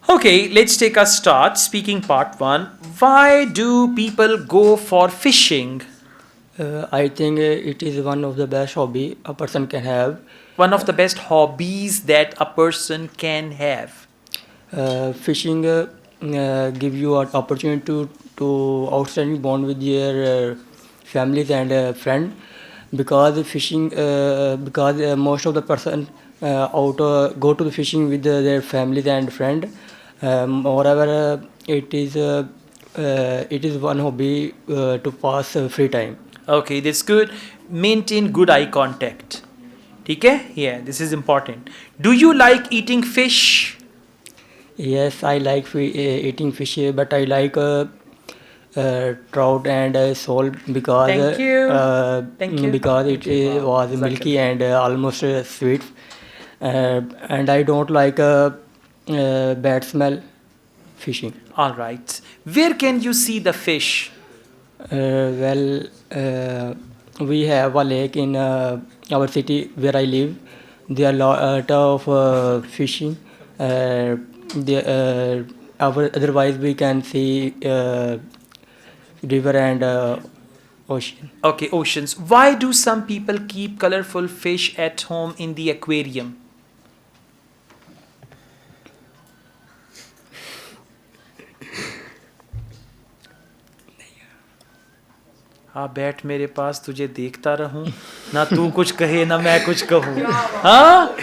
Okay, let's take a start. Speaking part one. Why do people go for fishing? I think it is one of the best hobby a person can have. One of the best hobbies that a person can have. Fishing give you an opportunity to outstanding bond with your families and friend because fishing because most of the person out go to the fishing with their families and friend. Moreover, it is one hobby to pass free time. Okay, that's good. Maintain good eye contact. Okay? Yeah, this is important. Do you like eating fish? Yes, I like eating fish, but I like trout and sole because Thank you. Thank you. because it was milky and almost sweet, and I don't like bad smell fishing. All right. Where can you see the fish? Well, we have a lake in our city where I live. There are lot of fishing. Otherwise, we can see river and ocean. Okay, oceans. Why do some people keep colorful fish at home in the aquarium? हाँ बैठ मेरे पास तुझे देखता रहूं ना तू कुछ कहे ना मैं कुछ कहूं हाँ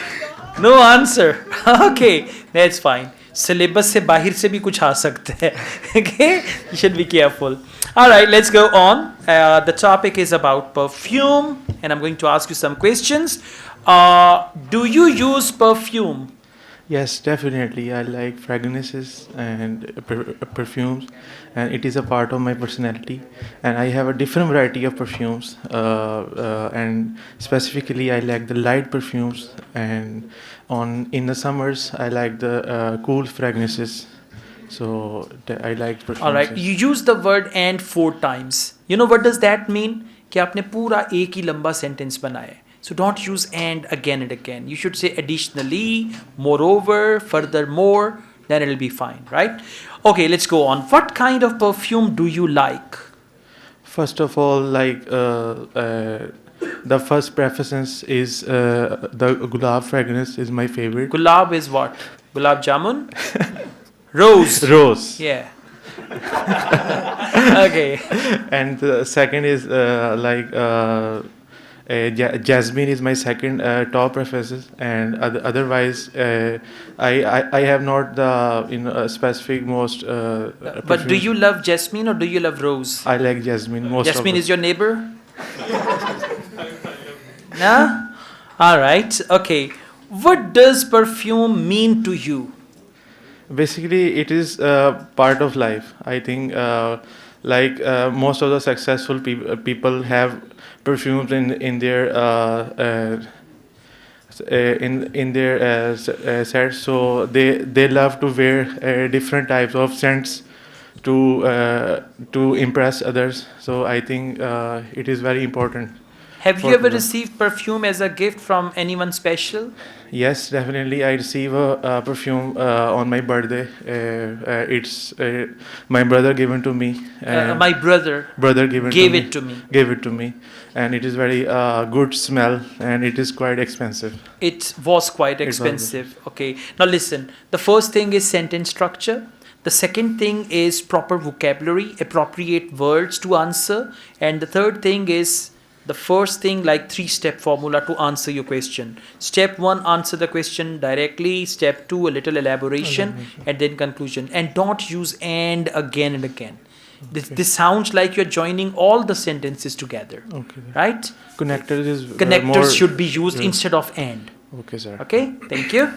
no answer okay that's fine syllabus से बाहर से भी कुछ आ सकता है okay you should be careful alright let's go on the topic is about perfume and I am going to ask you some questions do you use perfume Yes, definitely. I like fragrances and perfumes, and it is a part of my personality. And I have a different variety of perfumes, and specifically, I like the light perfumes. And in the summers, I like the cool fragrances. So I like perfumes. All right, you use the word "and" 4 times. You know what does that mean? कि आपने पूरा एक ही लंबा sentence बनाया है. So don't use and again and again. You should say additionally, moreover, furthermore, then it'll be fine, right? Okay, let's go on. What kind of perfume do you like? First of all, like the first preference is the gulab fragrance is my favorite. Gulab is what? Gulab jamun? Rose. Rose. Yeah. Okay. And the second is jasmine is my second top preferences, and otherwise I have not the specific most. But do you love jasmine or do you love rose? I like jasmine most. Jasmine is your neighbor? No? All right. Okay. What does perfume mean to you? Basically, it is part of life. I think most of the successful people have perfumes in their sets, so they love to wear different types of scents to impress others. So I think it is very important. Have you ever received perfume as a gift from anyone special? Yes, definitely. I receive a perfume on my birthday. It's my brother given to me. My brother gave it to me. Gave it to me, and it is very good smell, and it is quite expensive. It was quite expensive. Okay. Now listen. The first thing is sentence structure. The second thing is proper vocabulary, appropriate words to answer, and the third thing is the first thing, like 3-step formula to answer your question. Step 1, answer the question directly. Step 2, a little elaboration, and then conclusion. And don't use and again and again. Okay. This sounds like you're joining all the sentences together. Okay. Right? Connectors should be used instead of and. Okay, sir. Okay, thank you.